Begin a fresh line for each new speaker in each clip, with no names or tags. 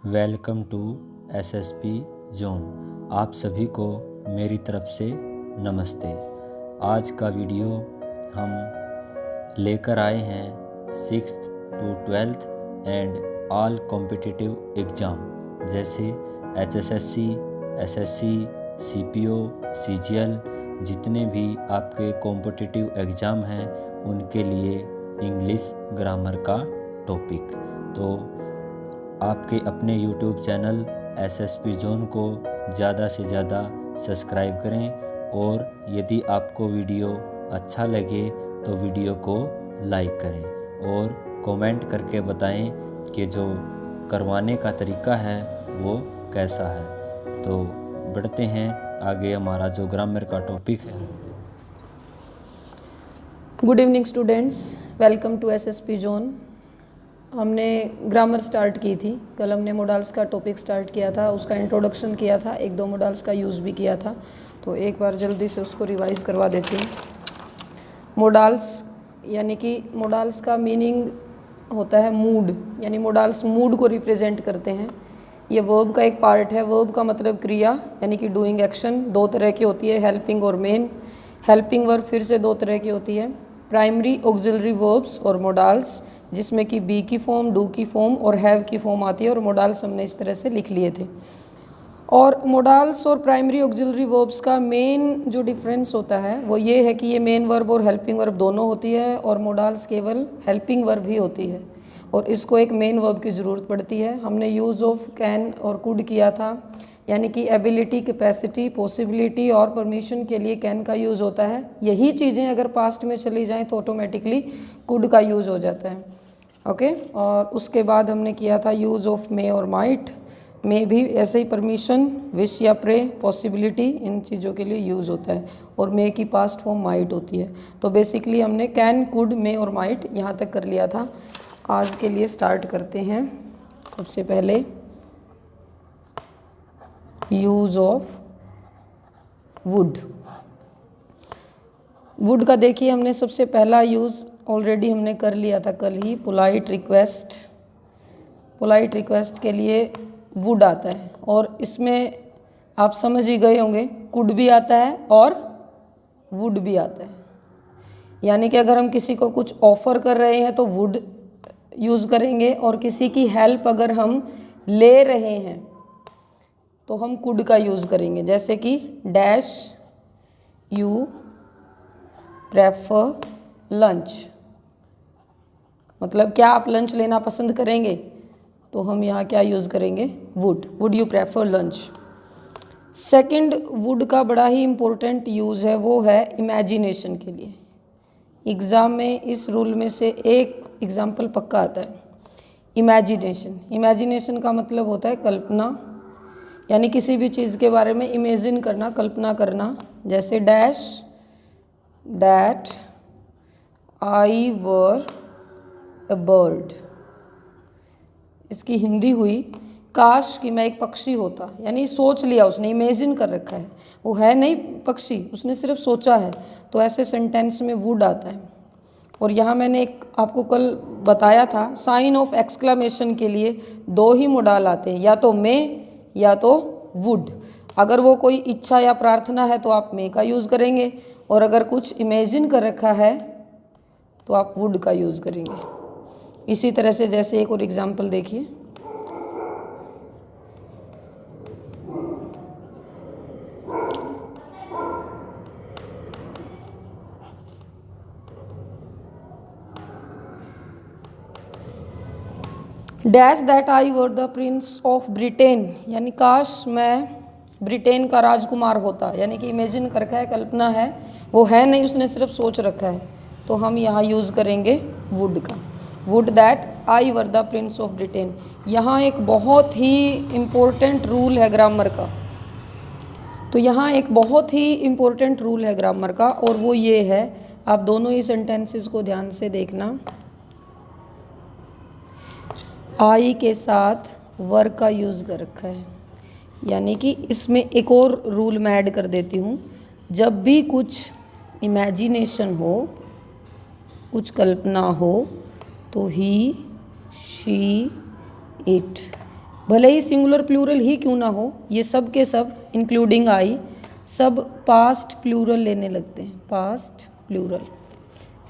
Welcome to SSP zone. आप सभी को मेरी तरफ से नमस्ते। आज का वीडियो हम लेकर आए हैं 6th to 12th and all competitive exam जैसे HSSC, SSC, CPO, CGL, जितने भी आपके कॉम्पिटिटिव एग्ज़ाम हैं उनके लिए इंग्लिश ग्रामर का टॉपिक। तो आपके अपने YouTube चैनल SSP जोन को ज़्यादा से ज़्यादा सब्सक्राइब करें और यदि आपको वीडियो अच्छा लगे तो वीडियो को लाइक करें और कमेंट करके बताएं कि जो करवाने का तरीका है वो कैसा है। तो बढ़ते हैं आगे, हमारा जो ग्रामर का टॉपिक है।
Good evening students, welcome to SSP zone. हमने ग्रामर स्टार्ट की थी कल, हमने मोडाल्स का टॉपिक स्टार्ट किया था, उसका इंट्रोडक्शन किया था, एक दो मोडाल्स का यूज़ भी किया था। तो एक बार जल्दी से उसको रिवाइज़ करवा देते हैं। मोडाल्स यानी कि मोडाल्स का मीनिंग होता है मूड, यानी मोडाल्स मूड को रिप्रेजेंट करते हैं। ये वर्ब का एक पार्ट है। वर्ब का मतलब क्रिया यानी कि डूइंग एक्शन। दो तरह की होती है, हेल्पिंग और मेन। हेल्पिंग वर्ब फिर से दो तरह की होती है, प्राइमरी ऑक्सिलरी वर्ब्स और मोडाल्स, जिसमें कि बी की फॉर्म, डू की फॉर्म और हैव की फॉर्म आती है। और मोडाल्स हमने इस तरह से लिख लिए थे। और मोडाल्स और प्राइमरी ऑक्सिलरी वर्ब्स का मेन जो डिफरेंस होता है वो ये है कि ये मेन वर्ब और हेल्पिंग वर्ब दोनों होती है और मोडाल्स केवल हेल्पिंग वर्ब ही होती है और इसको एक मेन वर्ब की ज़रूरत पड़ती है। हमने यूज़ ऑफ कैन और कुड किया था, यानी कि एबिलिटी, कैपेसिटी, पॉसिबिलिटी और परमिशन के लिए कैन का यूज़ होता है। यही चीज़ें अगर पास्ट में चली जाएं तो ऑटोमेटिकली कुड का यूज़ हो जाता है। ओके। और उसके बाद हमने किया था यूज़ ऑफ मे और माइट। मे भी ऐसे ही परमिशन, विश या प्रे, पॉसिबिलिटी, इन चीज़ों के लिए यूज़ होता है और मे की पास्ट फॉर्म माइट होती है। तो बेसिकली हमने कैन, कुड, मे और माइट यहाँ तक कर लिया था। आज के लिए स्टार्ट करते हैं। सबसे पहले यूज़ ऑफ वुड। वुड का देखिए, हमने सबसे पहला यूज़ ऑलरेडी हमने कर लिया था कल ही, पोलाइट रिक्वेस्ट। पोलाइट रिक्वेस्ट के लिए वुड आता है और इसमें आप समझ ही गए होंगे, कुड भी आता है और वुड भी आता है। यानी कि अगर हम किसी को कुछ ऑफ़र कर रहे हैं तो वुड यूज़ करेंगे और किसी की हेल्प अगर हम ले रहे हैं तो हम कुड का यूज़ करेंगे। जैसे कि डैश यू प्रेफर लंच, मतलब क्या आप लंच लेना पसंद करेंगे, तो हम यहाँ क्या यूज़ करेंगे, would. Would you prefer lunch. Second would का बड़ा ही इम्पोर्टेंट यूज़ है, वो है इमेजिनेशन के लिए। एग्ज़ाम में इस रूल में से एक एग्जाम्पल पक्का आता है, इमेजिनेशन। इमेजिनेशन का मतलब होता है कल्पना, यानी किसी भी चीज़ के बारे में इमेजिन करना, कल्पना करना। जैसे dash that I were a bird. इसकी हिंदी हुई, काश कि मैं एक पक्षी होता। यानी सोच लिया उसने, इमेजिन कर रखा है, वो है नहीं पक्षी, उसने सिर्फ सोचा है। तो ऐसे सेंटेंस में वुड आता है। और यहाँ मैंने एक आपको कल बताया था, साइन ऑफ एक्सक्लेमेशन के लिए दो ही मोडाल आते हैं, या तो मे या तो वुड। अगर वो कोई इच्छा या प्रार्थना है तो आप मे का यूज़ करेंगे और अगर कुछ इमेजिन कर रखा है तो आप वुड का यूज़ करेंगे। इसी तरह से जैसे एक और एग्जांपल देखिए, dash that I were the Prince of Britain, यानी काश मैं ब्रिटेन का राजकुमार होता। यानी कि इमेजिन कर रखा है, कल्पना है, वो है नहीं, उसने सिर्फ सोच रखा है। तो हम यहाँ यूज़ करेंगे वुड का। Would that I were the Prince of Britain. यहाँ एक बहुत ही इम्पोर्टेंट रूल है ग्रामर का। तो यहाँ एक बहुत ही इम्पोर्टेंट रूल है ग्रामर का और वो ये है, आप दोनों ही सेंटेंसेस को ध्यान से देखना। आई के साथ वर का यूज़ कर रखा है, यानी कि इसमें एक और रूल मैं ऐड कर देती हूँ। जब भी कुछ इमेजिनेशन हो, कुछ कल्पना हो, तो ही, शी, इट, भले ही सिंगुलर प्लूरल ही क्यों ना हो, ये सब के सब इंक्लूडिंग आई सब पास्ट प्लूरल लेने लगते हैं। पास्ट प्लूरल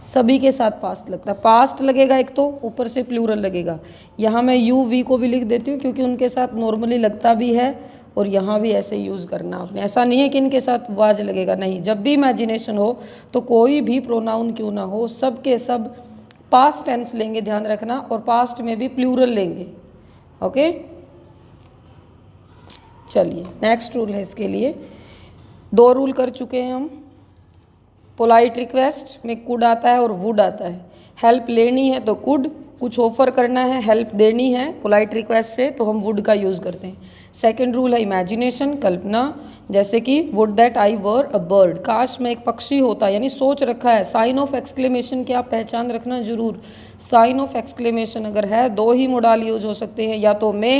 सभी के साथ पास्ट लगता है। पास्ट लगेगा एक तो ऊपर से प्लूरल लगेगा। यहाँ मैं यू वी को भी लिख देती हूँ क्योंकि उनके साथ नॉर्मली लगता भी है और यहाँ भी ऐसे यूज़ करना आपने। ऐसा नहीं है कि इनके साथ वाज लगेगा, नहीं। जब भी इमेजिनेशन हो तो कोई भी प्रोनाउन क्यों ना हो, सब के सब पास्ट टेंस लेंगे, ध्यान रखना, और पास्ट में भी प्लूरल लेंगे। ओके, चलिए नेक्स्ट रूल है इसके लिए। 2 रूल कर चुके हैं हम। पोलाइट रिक्वेस्ट में कुड आता है और वुड आता है। हेल्प लेनी है तो कुड, कुछ ऑफर करना है, हेल्प देनी है पोलाइट रिक्वेस्ट से तो हम वुड का यूज़ करते हैं। सेकंड रूल है इमेजिनेशन, कल्पना, जैसे कि would that I were a bird, काश में एक पक्षी होता, यानी सोच रखा है। साइन ऑफ एक्सक्लेमेशन की आप पहचान रखना जरूर। साइन ऑफ एक्सक्लेमेशन अगर है 2 ही मोडाल यूज हो सकते हैं, या तो मे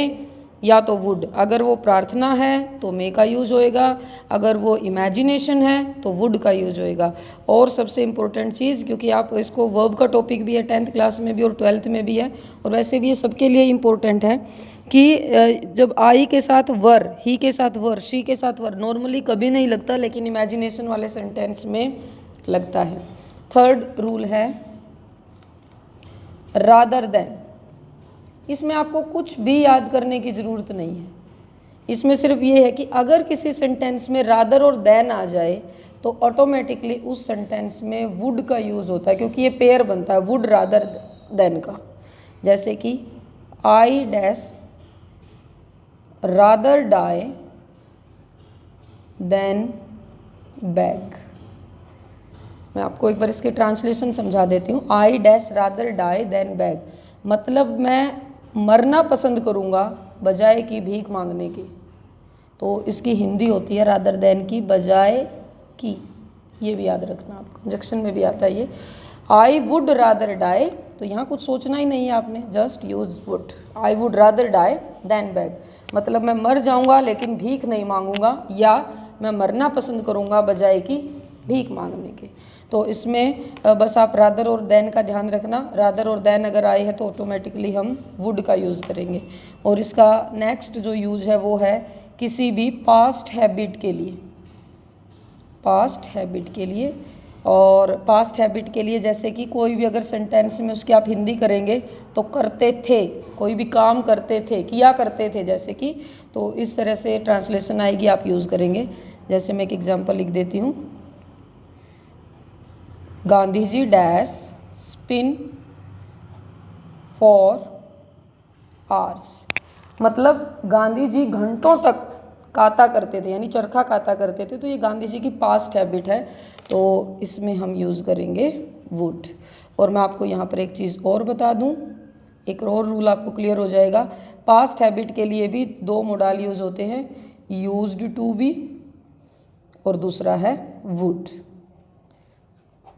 या तो वुड। अगर वो प्रार्थना है तो मे का यूज होएगा, अगर वो इमेजिनेशन है तो वुड का यूज होएगा। और सबसे इम्पोर्टेंट चीज़, क्योंकि आप इसको वर्ब का टॉपिक भी है 10th क्लास में भी और 12th में भी है, और वैसे भी ये सबके लिए इम्पोर्टेंट है कि जब आई के साथ वर, ही के साथ वर, शी के साथ वर नॉर्मली कभी नहीं लगता, लेकिन इमेजिनेशन वाले सेंटेंस में लगता है। थर्ड रूल है रादर देन। इसमें आपको कुछ भी याद करने की ज़रूरत नहीं है। इसमें सिर्फ ये है कि अगर किसी सेंटेंस में रादर और देन आ जाए तो ऑटोमेटिकली उस सेंटेंस में वुड का यूज़ होता है, क्योंकि ये पेयर बनता है वुड रादर देन का। जैसे कि I dash rather die than beg. मैं आपको एक बार इसके ट्रांसलेशन समझा देती हूँ। I dash rather die than beg, मतलब मैं मरना पसंद करूँगा बजाय कि भीख मांगने की। तो इसकी हिंदी होती है रादर देन की बजाय की। ये भी याद रखना, आप कंजक्शन में भी आता है ये। आई वुड रादर डाई, तो यहाँ कुछ सोचना ही नहीं है आपने, just use would. I would rather die than beg, मतलब मैं मर जाऊँगा लेकिन भीख नहीं मांगूंगा, या मैं मरना पसंद करूँगा बजाय कि भीख मांगने के। तो इसमें बस आप रादर और देन का ध्यान रखना। रादर और देन अगर आए हैं तो ऑटोमेटिकली हम वुड का यूज़ करेंगे। और इसका नेक्स्ट जो यूज़ है वो है किसी भी पास्ट हैबिट के लिए। पास्ट हैबिट के लिए, और पास्ट हैबिट के लिए जैसे कि कोई भी अगर सेंटेंस में उसकी आप हिंदी करेंगे तो करते थे, कोई भी काम करते थे, किया करते थे जैसे कि, तो इस तरह से ट्रांसलेशन आएगी, आप यूज़ करेंगे। जैसे मैं एक एग्जांपल लिख देती हूँ। Gandhi ji dash spin for hours, मतलब गांधी जी घंटों तक काता करते थे, यानी चरखा काता करते थे। तो ये गांधी जी की पास्ट हैबिट है, तो इसमें हम यूज़ करेंगे वुड। और मैं आपको यहाँ पर एक चीज़ और बता दूँ, एक और रूल आपको क्लियर हो जाएगा। पास्ट हैबिट के लिए भी 2 मोडाल यूज़ होते हैं, यूज्ड टू बी और दूसरा है वुड।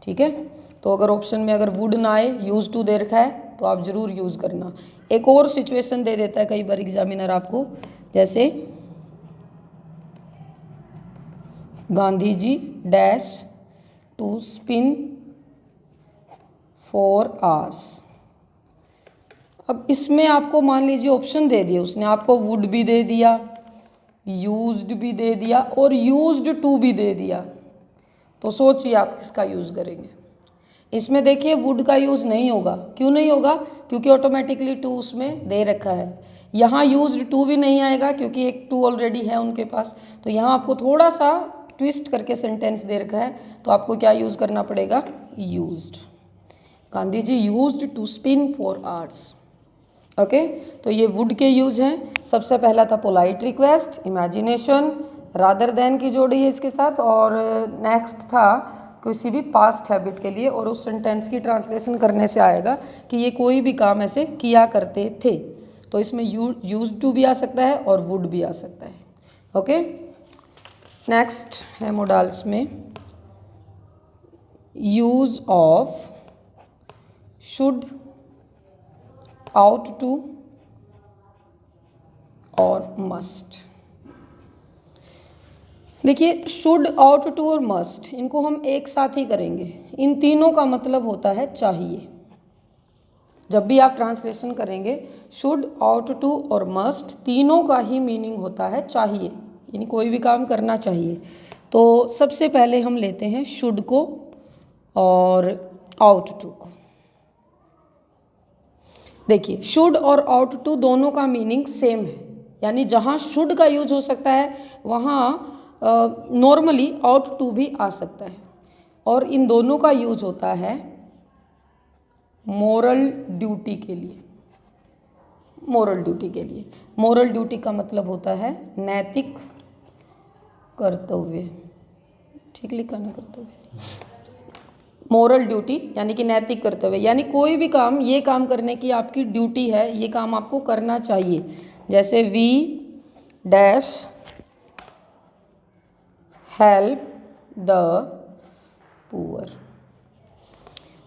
ठीक है, तो अगर ऑप्शन में अगर वुड ना आए, यूज टू दे रखा है, तो आप ज़रूर यूज़ करना। एक और सिचुएशन दे देता है कई बार एग्जामिनर आपको, जैसे Gandhi ji dash to spin for hours. अब इसमें आपको मान लीजिए ऑप्शन दे दिए उसने, आपको वुड भी दे दिया, यूज्ड भी दे दिया और यूज्ड टू भी दे दिया, तो सोचिए आप किसका यूज़ करेंगे। इसमें देखिए वुड का यूज़ नहीं होगा। क्यों नहीं होगा? क्योंकि ऑटोमेटिकली टू उसमें दे रखा है। यहाँ यूज्ड टू भी नहीं आएगा क्योंकि एक टू ऑलरेडी है उनके पास। तो यहाँ आपको थोड़ा सा ट्विस्ट करके सेंटेंस दे रखा है, तो आपको क्या यूज़ करना पड़ेगा? Used. Gandhi ji used to spin for hours. Okay, तो ये वुड के यूज हैं। सबसे पहला था polite request, imagination, rather than की जोड़ी है इसके साथ, और नेक्स्ट था किसी भी पास्ट हैबिट के लिए, और उस सेंटेंस की ट्रांसलेशन करने से आएगा कि ये कोई भी काम ऐसे किया करते थे। तो इसमें यूज टू भी आ सकता है और वुड भी आ सकता है। ओके, नेक्स्ट है मोडाल्स में use of should, ought to और मस्ट। देखिए शुड, आउट टू और मस्ट, इनको हम एक साथ ही करेंगे। इन तीनों का मतलब होता है चाहिए। जब भी आप ट्रांसलेशन करेंगे शुड, ought to और must तीनों का ही मीनिंग होता है चाहिए, यानी कोई भी काम करना चाहिए। तो सबसे पहले हम लेते हैं शुड को और ought to को। देखिए शुड और ought to दोनों का मीनिंग सेम है, यानी जहाँ शुड का यूज हो सकता है वहाँ नॉर्मली ought to भी आ सकता है, और इन दोनों का यूज होता है मोरल ड्यूटी के लिए। मोरल ड्यूटी के लिए, मोरल ड्यूटी का मतलब होता है नैतिक कर्तव्य, ठीक लिखा ना कर्तव्य, मोरल ड्यूटी यानी कि नैतिक कर्तव्य, यानी कोई भी काम, ये काम करने की आपकी ड्यूटी है, ये काम आपको करना चाहिए। जैसे we dash help the poor,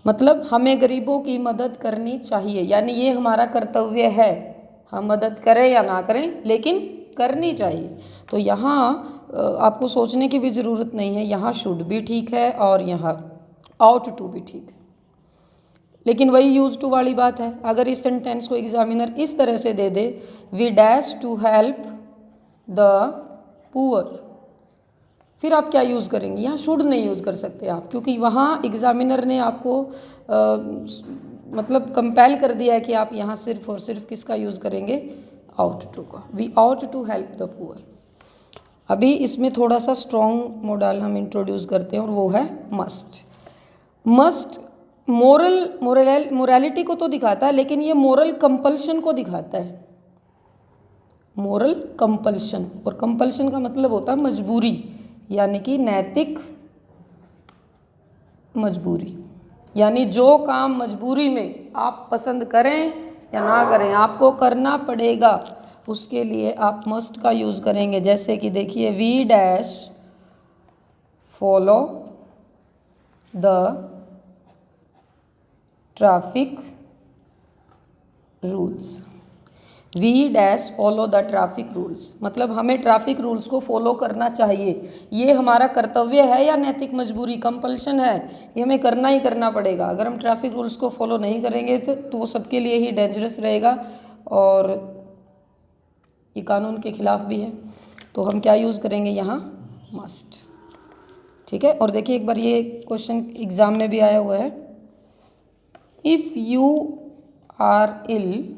मतलब हमें गरीबों की मदद करनी चाहिए, यानी ये हमारा कर्तव्य है, हम मदद करें या ना करें लेकिन करनी चाहिए। तो यहाँ आपको सोचने की भी ज़रूरत नहीं है, यहाँ शुड भी ठीक है और यहाँ ought to भी ठीक है। लेकिन वही यूज टू वाली बात है, अगर इस सेंटेंस को एग्जामिनर इस तरह से दे दे we dash to help the poor, फिर आप क्या यूज़ करेंगे? यहाँ शुड नहीं यूज़ कर सकते आप, क्योंकि वहाँ एग्जामिनर ने आपको मतलब कंपेल कर दिया है कि आप यहाँ सिर्फ और सिर्फ किसका यूज़ करेंगे? ought to का। We ought to help the poor. अभी इसमें थोड़ा सा स्ट्रॉन्ग मॉडल हम इंट्रोड्यूस करते हैं और वो है मस्ट। मस्ट मोरालिटी को तो दिखाता है, लेकिन ये मोरल कंपल्शन को दिखाता है। मोरल कंपल्शन, और कंपल्शन का मतलब होता है मजबूरी, यानी कि नैतिक मजबूरी, यानी जो काम मजबूरी में आप पसंद करें या ना करें आपको करना पड़ेगा, उसके लिए आप मस्ट का यूज़ करेंगे। जैसे कि देखिए we dash follow the traffic rules. We dash follow the traffic rules, मतलब हमें ट्रैफिक रूल्स को फॉलो करना चाहिए। ये हमारा कर्तव्य है या नैतिक मजबूरी, कंपल्शन है, ये हमें करना ही करना पड़ेगा। अगर हम ट्रैफिक रूल्स को फॉलो नहीं करेंगे तो वो सबके लिए ही डेंजरस रहेगा और ये कानून के खिलाफ भी है। तो हम क्या यूज़ करेंगे यहाँ? मस्ट। ठीक है, और देखिए एक बार ये क्वेश्चन एग्ज़ाम में भी आया हुआ है, if you are ill,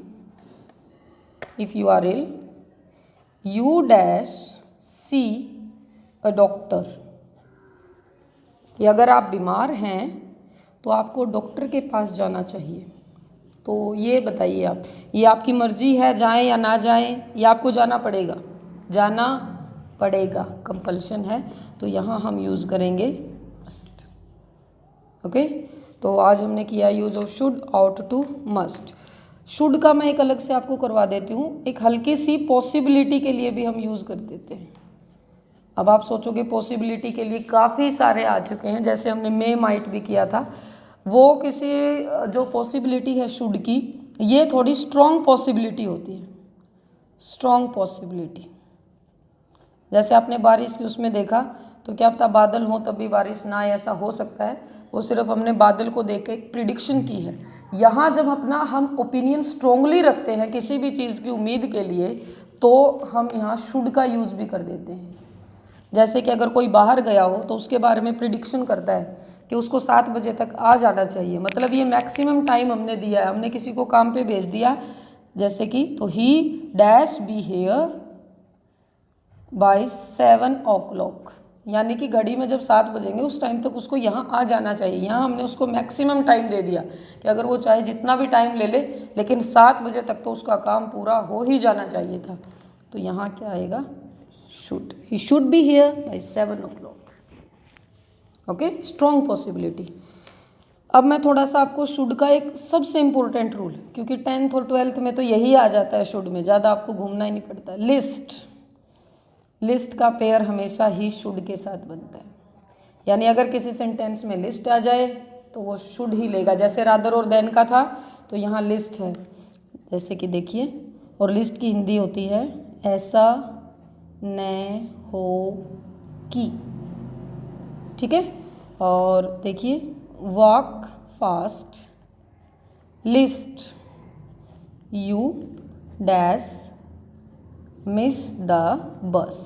if you are ill you dash see a doctor, कि अगर आप बीमार हैं तो आपको डॉक्टर के पास जाना चाहिए। तो ये बताइए आप, ये आपकी मर्ज़ी है जाएं या ना जाएं, या आपको जाना पड़ेगा? जाना पड़ेगा, कंपल्शन है, तो यहाँ हम यूज़ करेंगे मस्ट। ओके, तो आज हमने किया use of should, ought to, must. Should का मैं एक अलग से आपको करवा देती हूँ, एक हल्की सी पॉसिबिलिटी के लिए भी हम यूज़ कर देते हैं। अब आप सोचोगे पॉसिबिलिटी के लिए काफ़ी सारे आ चुके हैं, जैसे हमने मे माइट भी किया था, वो किसी जो पॉसिबिलिटी है शुड की, ये थोड़ी स्ट्रॉन्ग पॉसिबिलिटी होती है, स्ट्रॉन्ग पॉसिबिलिटी। जैसे आपने बारिश की उसमें देखा, तो क्या पता बादल हो तब भी बारिश ना आए, ऐसा हो सकता है, वो सिर्फ हमने बादल को देख के एक प्रिडिक्शन की है। यहाँ जब हम ओपिनियन स्ट्रोंगली रखते हैं किसी भी चीज़ की उम्मीद के लिए, तो हम यहाँ शुड का यूज़ भी कर देते हैं। जैसे कि अगर कोई बाहर गया हो तो उसके बारे में प्रिडिक्शन करता है कि उसको 7 बजे तक आ जाना चाहिए, मतलब ये मैक्सिमम टाइम हमने दिया है, हमने किसी को काम पे भेज दिया, जैसे कि तो ही dash be here by 7 o'clock, यानी कि घड़ी में जब 7 बजेंगे उस टाइम तक उसको यहाँ आ जाना चाहिए। यहाँ हमने उसको मैक्सिमम टाइम दे दिया कि अगर वो चाहे जितना भी टाइम ले ले, लेकिन 7 बजे तक तो उसका काम पूरा हो ही जाना चाहिए था। तो यहाँ क्या आएगा? Should. He should be here bye 7 o'clock। Okay, strong possibility. अब मैं थोड़ा सा आपको शुड का एक सबसे इम्पोर्टेंट रूल, क्योंकि 10th और 12th में तो यही आ जाता है शुड में, ज़्यादा आपको घूमना ही नहीं पड़ता। लिस्ट का पेयर हमेशा ही शुड के साथ बनता है, यानी अगर किसी सेंटेंस में लिस्ट आ जाए तो वो शुड ही लेगा। जैसे रादर और देन का था, तो यहाँ लिस्ट है, जैसे कि देखिए, और लिस्ट की हिंदी होती है ऐसा न हो कि। ठीक है, और देखिए walk fast list, you dash miss the bus,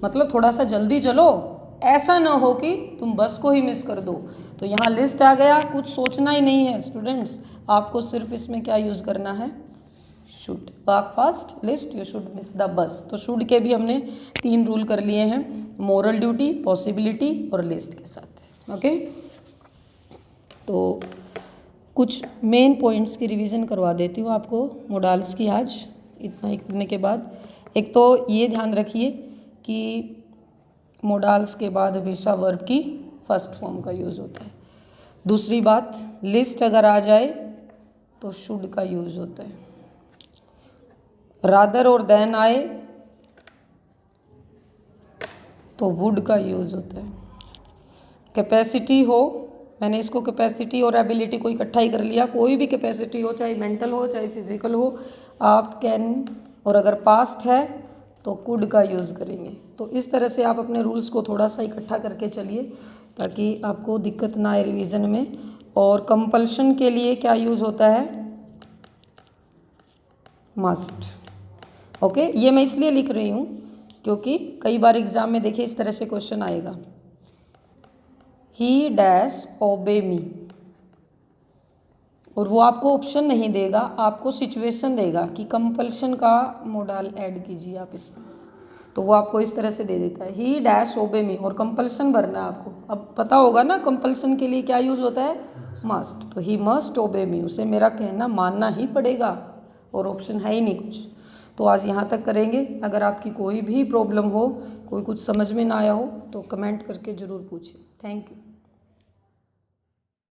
मतलब थोड़ा सा जल्दी चलो, ऐसा ना हो कि तुम बस को ही मिस कर दो। तो यहाँ लिस्ट आ गया, कुछ सोचना ही नहीं है स्टूडेंट्स, आपको सिर्फ इसमें क्या यूज़ करना है, should. Work fast, list, you should miss the bus. तो शुड के भी हमने 3 रूल कर लिए हैं, मोरल ड्यूटी, पॉसिबिलिटी और लिस्ट के साथ। ओके, तो कुछ मेन पॉइंट्स की रिवीजन करवा देती हूँ आपको मोडाल्स की आज। इतना ही करने के बाद एक तो ये ध्यान रखिए कि मोडाल्स के बाद हमेशा वर्ब की फर्स्ट फॉर्म का यूज़ होता है। दूसरी बात, लिस्ट अगर आ जाए तो शुड का यूज़ होता है। रादर और देन आए तो वुड का यूज़ होता है। कैपेसिटी हो, मैंने इसको कैपेसिटी और एबिलिटी को इकट्ठा ही कर लिया, कोई भी कैपेसिटी हो, चाहे मेंटल हो चाहे फिजिकल हो, आप कैन, और अगर पास्ट है तो कुड का यूज़ करेंगे। तो इस तरह से आप अपने रूल्स को थोड़ा सा इकट्ठा करके चलिए ताकि आपको दिक्कत ना आए रिवीजन में। और कंपल्शन के लिए क्या यूज़ होता है, मस्ट। ओके, ये मैं इसलिए लिख रही हूँ क्योंकि कई बार एग्जाम में देखिए इस तरह से क्वेश्चन आएगा, ही डैश ओबे मी, और वो आपको ऑप्शन नहीं देगा, आपको सिचुएशन देगा कि कंपल्शन का मोडाल ऐड कीजिए आप इसमें, तो वो आपको इस तरह से दे देता है, ही डैश ओबे मी, और कंपल्शन भरना है आपको। अब पता होगा ना कंपल्शन के लिए क्या यूज़ होता है, मस्ट। तो ही मस्ट ओबे मी, उसे मेरा कहना मानना ही पड़ेगा, और ऑप्शन है ही नहीं कुछ। तो आज यहाँ तक करेंगे। अगर आपकी कोई भी प्रॉब्लम हो, कोई कुछ समझ में ना आया हो तो कमेंट करके ज़रूर पूछिए। Thank you.